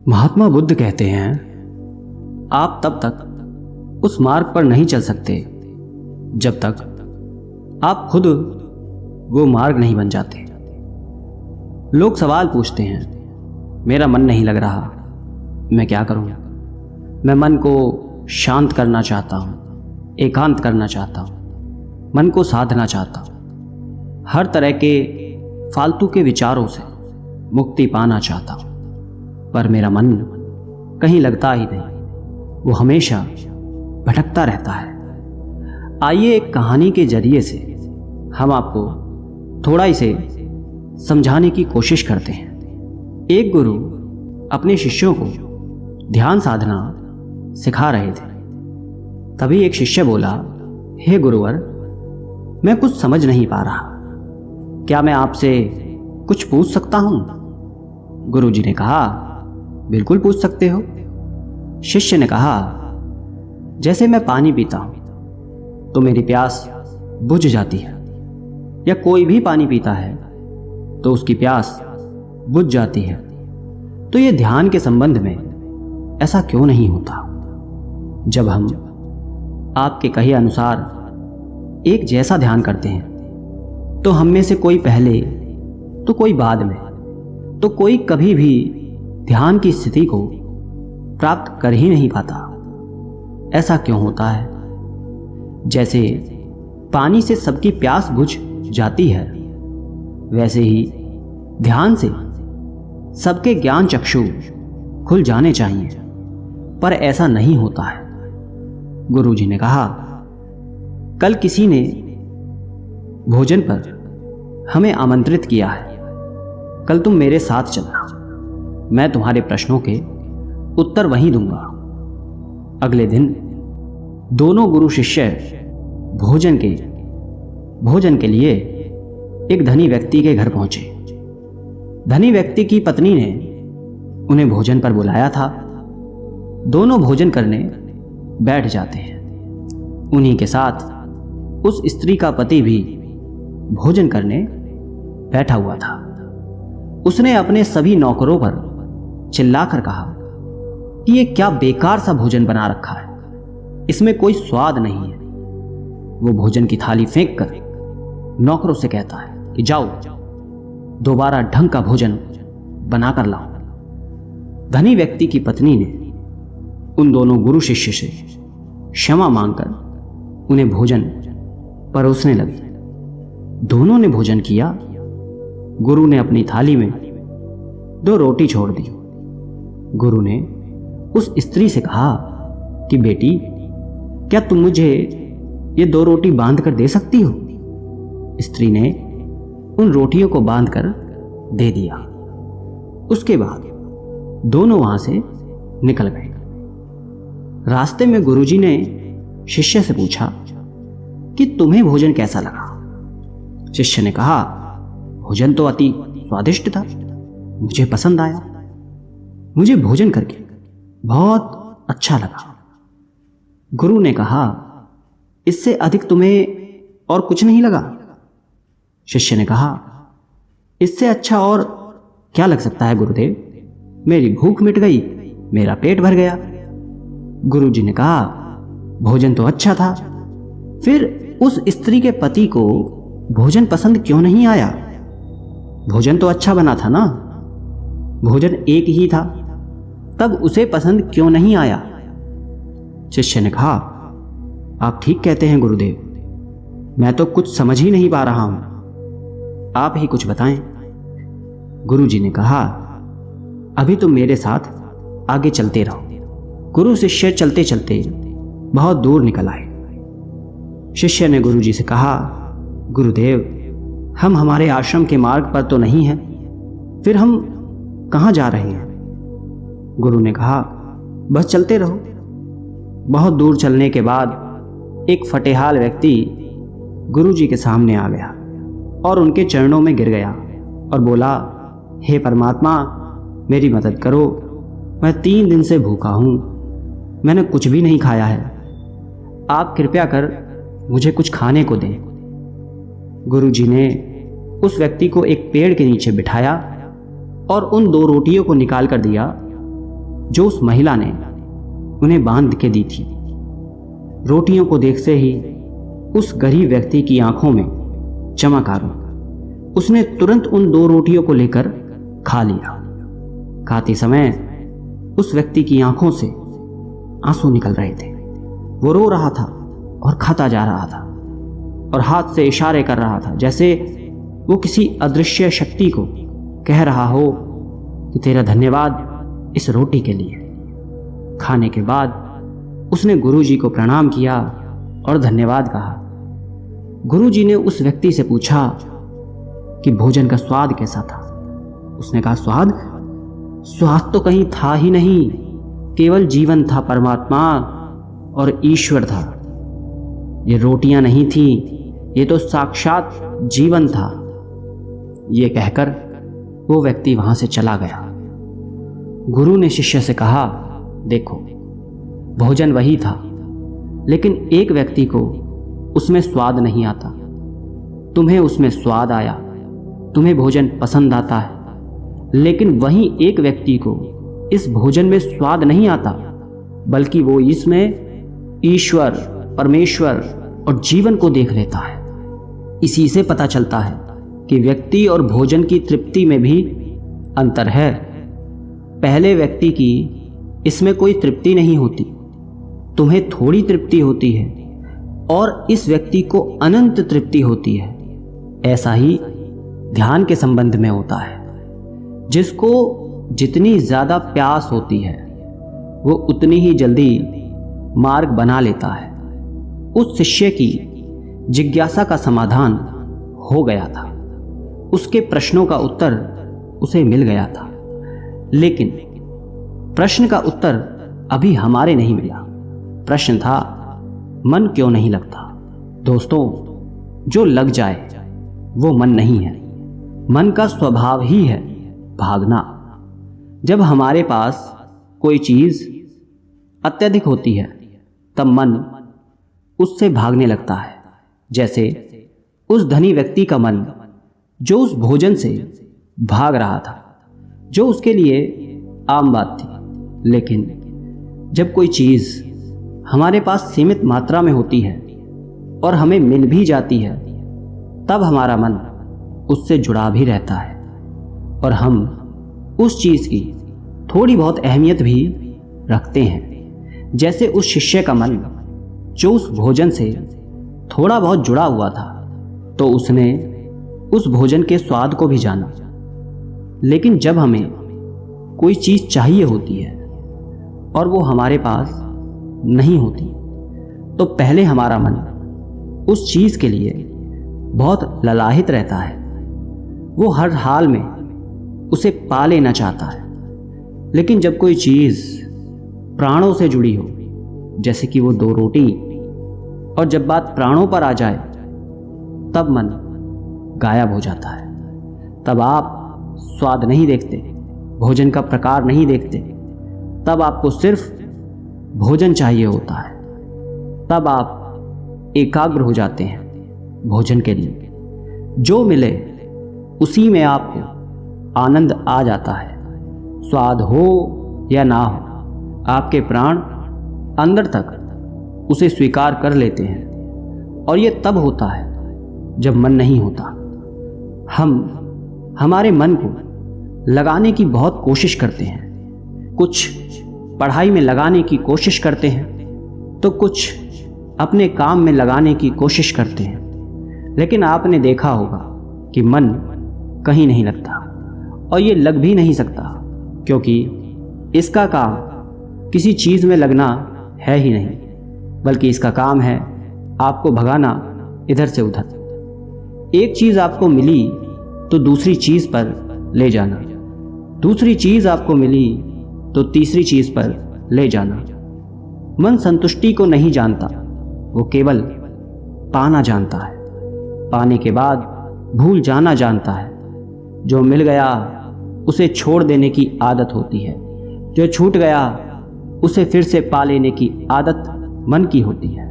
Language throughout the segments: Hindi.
महात्मा बुद्ध कहते हैं, आप तब तक उस मार्ग पर नहीं चल सकते जब तक आप खुद वो मार्ग नहीं बन जाते। लोग सवाल पूछते हैं, मेरा मन नहीं लग रहा, मैं क्या करूं? मैं मन को शांत करना चाहता हूं, एकांत करना चाहता हूं, मन को साधना चाहता हूं, हर तरह के फालतू के विचारों से मुक्ति पाना चाहता हूं, पर मेरा मन कहीं लगता ही नहीं, वो हमेशा भटकता रहता है। आइए एक कहानी के जरिए से हम आपको थोड़ा इसे समझाने की कोशिश करते हैं। एक गुरु अपने शिष्यों को ध्यान साधना सिखा रहे थे। तभी एक शिष्य बोला, हे गुरुवर, मैं कुछ समझ नहीं पा रहा, क्या मैं आपसे कुछ पूछ सकता हूं? गुरुजी ने कहा, बिल्कुल पूछ सकते हो। शिष्य ने कहा, जैसे मैं पानी पीता हूं तो मेरी प्यास बुझ जाती है, या कोई भी पानी पीता है तो उसकी प्यास बुझ जाती है, तो ये ध्यान के संबंध में ऐसा क्यों नहीं होता? जब हम आपके कहे अनुसार एक जैसा ध्यान करते हैं तो हम में से कोई पहले तो कोई बाद में तो कोई कभी भी ध्यान की स्थिति को प्राप्त कर ही नहीं पाता। ऐसा क्यों होता है? जैसे पानी से सबकी प्यास बुझ जाती है, वैसे ही ध्यान से सबके ज्ञान चक्षु खुल जाने चाहिए, पर ऐसा नहीं होता है। गुरुजी ने कहा, कल किसी ने भोजन पर हमें आमंत्रित किया है, कल तुम मेरे साथ चलना, मैं तुम्हारे प्रश्नों के उत्तर वहीं दूंगा। अगले दिन दोनों गुरु शिष्य भोजन के लिए एक धनी व्यक्ति के घर पहुंचे। धनी व्यक्ति की पत्नी ने उन्हें भोजन पर बुलाया था। दोनों भोजन करने बैठ जाते हैं। उन्हीं के साथ उस स्त्री का पति भी भोजन करने बैठा हुआ था। उसने अपने सभी नौकरों पर चिल्लाकर कहा कि ये क्या बेकार सा भोजन बना रखा है, इसमें कोई स्वाद नहीं है। वो भोजन की थाली फेंक कर नौकरों से कहता है कि जाओ, दोबारा ढंग का भोजन बनाकर लाओ। धनी व्यक्ति की पत्नी ने उन दोनों गुरु शिष्य से क्षमा मांगकर उन्हें भोजन परोसने लगी। दोनों ने भोजन किया। गुरु ने अपनी थाली में 2 रोटी छोड़ दी। गुरु ने उस स्त्री से कहा कि बेटी, क्या तुम मुझे ये 2 रोटी बांध कर दे सकती हो? स्त्री ने उन रोटियों को बांध कर दे दिया। उसके बाद दोनों वहां से निकल गए। रास्ते में गुरुजी ने शिष्य से पूछा कि तुम्हें भोजन कैसा लगा? शिष्य ने कहा, भोजन तो अति स्वादिष्ट था, मुझे पसंद आया, मुझे भोजन करके बहुत अच्छा लगा। गुरु ने कहा, इससे अधिक तुम्हें और कुछ नहीं लगा? शिष्य ने कहा, इससे अच्छा और क्या लग सकता है गुरुदेव? मेरी भूख मिट गई, मेरा पेट भर गया। गुरुजी ने कहा, भोजन तो अच्छा था, फिर उस स्त्री के पति को भोजन पसंद क्यों नहीं आया? भोजन तो अच्छा बना था ना, भोजन एक ही था, तब उसे पसंद क्यों नहीं आया? शिष्य ने कहा, आप ठीक कहते हैं गुरुदेव, मैं तो कुछ समझ ही नहीं पा रहा हूं, आप ही कुछ बताएं। गुरुजी ने कहा, अभी तुम मेरे साथ आगे चलते रहो। गुरु शिष्य चलते चलते बहुत दूर निकल आए। शिष्य ने गुरुजी से कहा, गुरुदेव, हम हमारे आश्रम के मार्ग पर तो नहीं हैं, फिर हम कहाँ जा रहे हैं? गुरु ने कहा, बस चलते रहो। बहुत दूर चलने के बाद एक फटेहाल व्यक्ति गुरुजी के सामने आ गया और उनके चरणों में गिर गया और बोला, हे परमात्मा, मेरी मदद करो, मैं 3 दिन से भूखा हूँ, मैंने कुछ भी नहीं खाया है, आप कृपया कर मुझे कुछ खाने को दें। गुरुजी ने उस व्यक्ति को एक पेड़ के नीचे बिठाया और उन 2 रोटियों को निकाल कर दिया जो उस महिला ने उन्हें बांध के दी थी। रोटियों को देखते ही उस गरीब व्यक्ति की आंखों में चमक आ गई। उसने तुरंत उन 2 रोटियों को लेकर खा लिया। खाते समय उस व्यक्ति की आंखों से आंसू निकल रहे थे। वो रो रहा था और खाता जा रहा था और हाथ से इशारे कर रहा था, जैसे वो किसी अदृश्य शक्ति को कह रहा हो कि तेरा धन्यवाद इस रोटी के लिए। खाने के बाद उसने गुरुजी को प्रणाम किया और धन्यवाद कहा। गुरुजी ने उस व्यक्ति से पूछा कि भोजन का स्वाद कैसा था। उसने कहा, स्वाद तो कहीं था ही नहीं, केवल जीवन था, परमात्मा और ईश्वर था। ये रोटियां नहीं थी, ये तो साक्षात जीवन था। ये कहकर वो व्यक्ति वहां से चला गया। गुरु ने शिष्य से कहा, देखो भोजन वही था, लेकिन एक व्यक्ति को उसमें स्वाद नहीं आता। तुम्हें उसमें स्वाद आया, तुम्हें भोजन पसंद आता है, लेकिन वहीं एक व्यक्ति को इस भोजन में स्वाद नहीं आता, बल्कि वो इसमें ईश्वर, परमेश्वर और जीवन को देख लेता है। इसी से पता चलता है कि व्यक्ति और भोजन की तृप्ति में भी अंतर है। पहले व्यक्ति की इसमें कोई तृप्ति नहीं होती, तुम्हें थोड़ी तृप्ति होती है, और इस व्यक्ति को अनंत तृप्ति होती है। ऐसा ही ध्यान के संबंध में होता है। जिसको जितनी ज़्यादा प्यास होती है वो उतनी ही जल्दी मार्ग बना लेता है। उस शिष्य की जिज्ञासा का समाधान हो गया था, उसके प्रश्नों का उत्तर उसे मिल गया था, लेकिन प्रश्न का उत्तर अभी हमारे नहीं मिला। प्रश्न था, मन क्यों नहीं लगता? दोस्तों, जो लग जाए वो मन नहीं है। मन का स्वभाव ही है भागना। जब हमारे पास कोई चीज अत्यधिक होती है तब मन उससे भागने लगता है। जैसे उस धनी व्यक्ति का मन जो उस भोजन से भाग रहा था, जो उसके लिए आम बात थी। लेकिन जब कोई चीज हमारे पास सीमित मात्रा में होती है और हमें मिल भी जाती है, तब हमारा मन उससे जुड़ा भी रहता है और हम उस चीज की थोड़ी बहुत अहमियत भी रखते हैं। जैसे उस शिष्य का मन जो उस भोजन से थोड़ा बहुत जुड़ा हुआ था, तो उसने उस भोजन के स्वाद को भी जाना। लेकिन जब हमें कोई चीज चाहिए होती है और वो हमारे पास नहीं होती, तो पहले हमारा मन उस चीज के लिए बहुत ललाहित रहता है। वो हर हाल में उसे पा लेना चाहता है। लेकिन जब कोई चीज प्राणों से जुड़ी हो, जैसे कि वो 2 रोटी, और जब बात प्राणों पर आ जाए, तब मन गायब हो जाता है। तब आप स्वाद नहीं देखते, भोजन का प्रकार नहीं देखते, तब आपको सिर्फ भोजन चाहिए होता है। तब आप एकाग्र हो जाते हैं भोजन के लिए। जो मिले उसी में आपको आनंद आ जाता है। स्वाद हो या ना हो, आपके प्राण अंदर तक उसे स्वीकार कर लेते हैं। और ये तब होता है जब मन नहीं होता। हम हमारे मन को लगाने की बहुत कोशिश करते हैं। कुछ पढ़ाई में लगाने की कोशिश करते हैं, तो कुछ अपने काम में लगाने की कोशिश करते हैं। लेकिन आपने देखा होगा कि मन कहीं नहीं लगता, और ये लग भी नहीं सकता, क्योंकि इसका काम किसी चीज़ में लगना है ही नहीं, बल्कि इसका काम है आपको भगाना इधर से उधर। एक चीज़ आपको मिली तो दूसरी चीज़ पर ले जाना, दूसरी चीज़ आपको मिली तो तीसरी चीज़ पर ले जाना। मन संतुष्टि को नहीं जानता, वो केवल पाना जानता है। पाने के बाद भूल जाना जानता है। जो मिल गया उसे छोड़ देने की आदत होती है, जो छूट गया उसे फिर से पा लेने की आदत मन की होती है।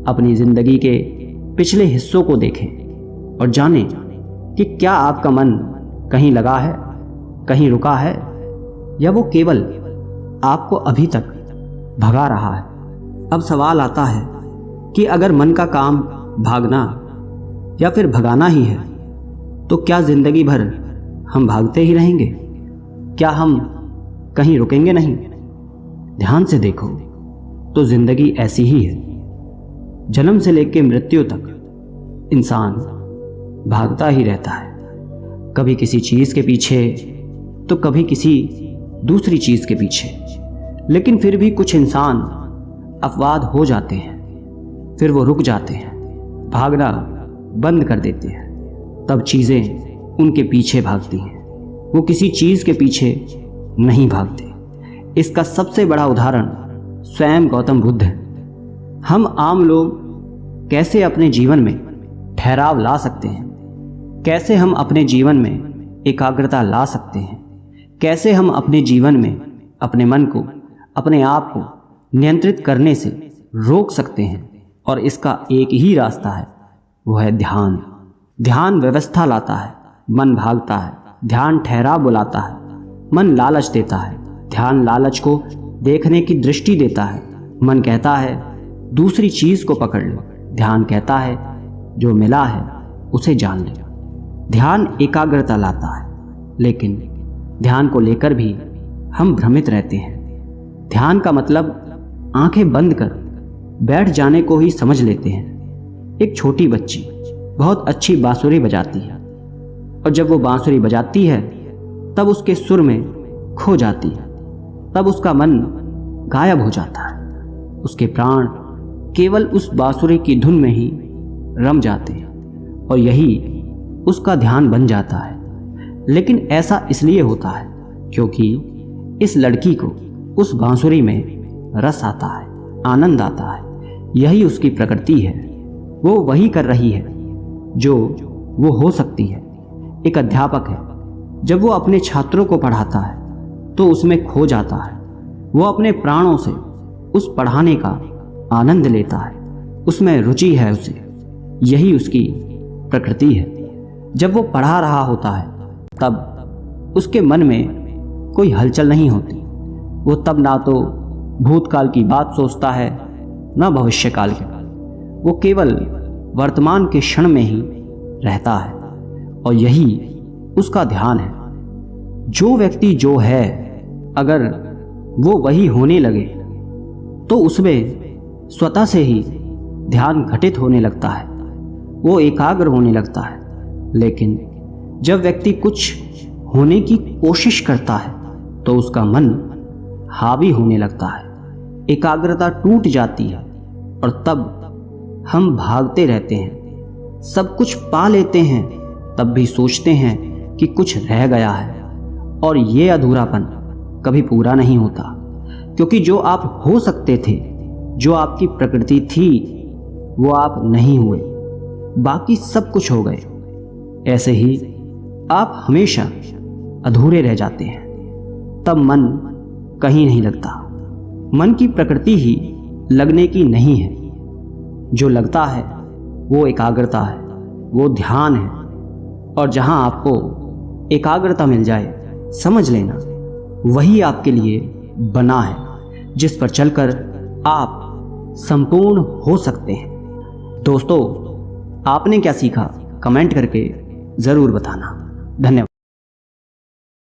अपनी जिंदगी के पिछले हिस्सों को देखें और जानें कि क्या आपका मन कहीं लगा है, कहीं रुका है, या वो केवल आपको अभी तक भगा रहा है। अब सवाल आता है कि अगर मन का काम भागना या फिर भगाना ही है तो क्या जिंदगी भर हम भागते ही रहेंगे? क्या हम कहीं रुकेंगे नहीं? ध्यान से देखो तो जिंदगी ऐसी ही है। जन्म से लेकर मृत्यु तक इंसान भागता ही रहता है, कभी किसी चीज के पीछे तो कभी किसी दूसरी चीज के पीछे। लेकिन फिर भी कुछ इंसान अपवाद हो जाते हैं, फिर वो रुक जाते हैं, भागना बंद कर देते हैं। तब चीजें उनके पीछे भागती हैं, वो किसी चीज के पीछे नहीं भागते। इसका सबसे बड़ा उदाहरण स्वयं गौतम बुद्ध है। हम आम लोग कैसे अपने जीवन में ठहराव ला सकते हैं, कैसे हम अपने जीवन में एकाग्रता ला सकते हैं, कैसे हम अपने जीवन में अपने मन को, अपने आप को नियंत्रित करने से रोक सकते हैं। और इसका एक ही रास्ता है, वो है ध्यान। ध्यान व्यवस्था लाता है, मन भागता है। ध्यान ठहराव बुलाता है, मन लालच देता है। ध्यान लालच को देखने की दृष्टि देता है। मन कहता है दूसरी चीज को पकड़ लो, ध्यान कहता है जो मिला है उसे जान ले। ध्यान एकाग्रता लाता है, लेकिन ध्यान को लेकर भी हम भ्रमित रहते हैं। ध्यान का मतलब आंखें बंद कर बैठ जाने को ही समझ लेते हैं। एक छोटी बच्ची बहुत अच्छी बांसुरी बजाती है, और जब वो बांसुरी बजाती है तब उसके सुर में खो जाती है, तब उसका मन गायब हो जाता है। उसके प्राण केवल उस बांसुरी की धुन में ही रम जाते हैं, और यही उसका ध्यान बन जाता है। लेकिन ऐसा इसलिए होता है क्योंकि इस लड़की को उस बांसुरी में रस आता है, आनंद आता है। यही उसकी प्रकृति है। वो वही कर रही है जो वो हो सकती है। एक अध्यापक है, जब वो अपने छात्रों को पढ़ाता है तो उसमें खो जाता है। वो अपने प्राणों से उस पढ़ाने का आनंद लेता है, उसमें रुचि है उसे। यही उसकी प्रकृति है। जब वो पढ़ा रहा होता है तब उसके मन में कोई हलचल नहीं होती। वो तब ना तो भूतकाल की बात सोचता है, ना भविष्यकाल की। वो केवल वर्तमान के क्षण में ही रहता है, और यही उसका ध्यान है। जो व्यक्ति जो है, अगर वो वही होने लगे तो उसमें स्वतः से ही ध्यान घटित होने लगता है, वो एकाग्र होने लगता है। लेकिन जब व्यक्ति कुछ होने की कोशिश करता है तो उसका मन हावी होने लगता है, एकाग्रता टूट जाती है, और तब हम भागते रहते हैं। सब कुछ पा लेते हैं, तब भी सोचते हैं कि कुछ रह गया है, और ये अधूरापन कभी पूरा नहीं होता। क्योंकि जो आप हो सकते थे, जो आपकी प्रकृति थी, वो आप नहीं हुए, बाकी सब कुछ हो गए। ऐसे ही आप हमेशा अधूरे रह जाते हैं, तब मन कहीं नहीं लगता। मन की प्रकृति ही लगने की नहीं है। जो लगता है वो एकाग्रता है, वो ध्यान है। और जहां आपको एकाग्रता मिल जाए, समझ लेना वही आपके लिए बना है, जिस पर चलकर आप संपूर्ण हो सकते हैं। दोस्तों, आपने क्या सीखा कमेंट करके ज़रूर बताना। धन्यवाद।